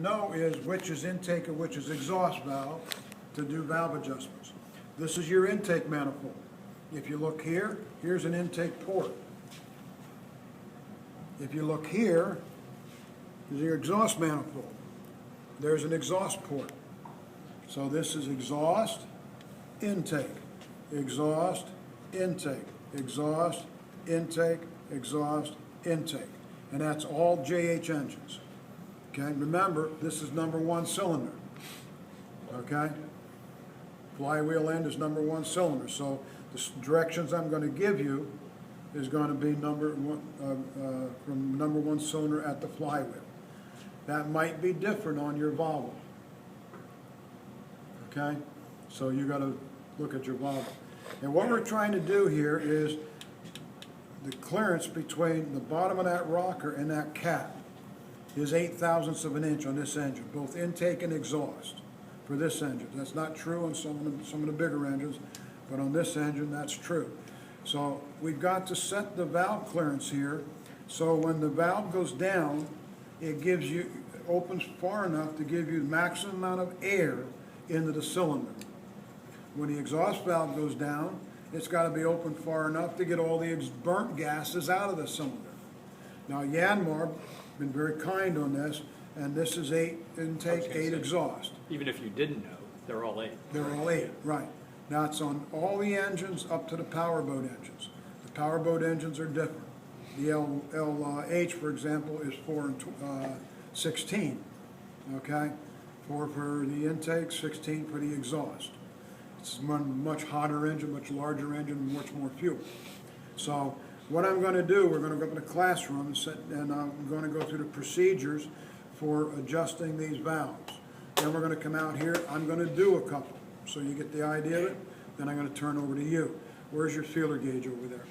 know is which is intake and which is exhaust valve to do valve adjustments. This is your intake manifold. If you look here, here's an intake port. If you look here, there's your exhaust manifold. There's an exhaust port. So this is exhaust, intake, exhaust, intake, exhaust, intake, exhaust, intake. And that's all JH engines. Okay, remember, this is number 1 cylinder. Okay? Flywheel end is number 1 cylinder. So the directions I'm going to give you is going to be from number 1 cylinder at the flywheel. That might be different on your Volvo. Okay? So you got to look at your Volvo. And what we're trying to do here is the clearance between the bottom of that rocker and that cap is 8/1000ths of an inch on this engine, both intake and exhaust for this engine. That's not true on some of the bigger engines, but on this engine that's true. So we've got to set the valve clearance here so when the valve goes down, it opens far enough to give you the maximum amount of air into the cylinder. When the exhaust valve goes down, it's got to be open far enough to get all the burnt gases out of the cylinder. Now Yanmar been very kind on this, and this is 8 intake, 8 exhaust. Even if you didn't know, they're all 8. They're all 8, right. Now it's on all the engines up to the powerboat engines. The powerboat engines are different. The LH, for example, is 4 and 16, okay? 4 for the intake, 16 for the exhaust. It's a much hotter engine, much larger engine, much more fuel. So what I'm going to do, we're going to go up in the classroom and I'm going to go through the procedures for adjusting these valves. Then we're going to come out here. I'm going to do a couple, so you get the idea of it. Then I'm going to turn over to you. Where's your feeler gauge over there?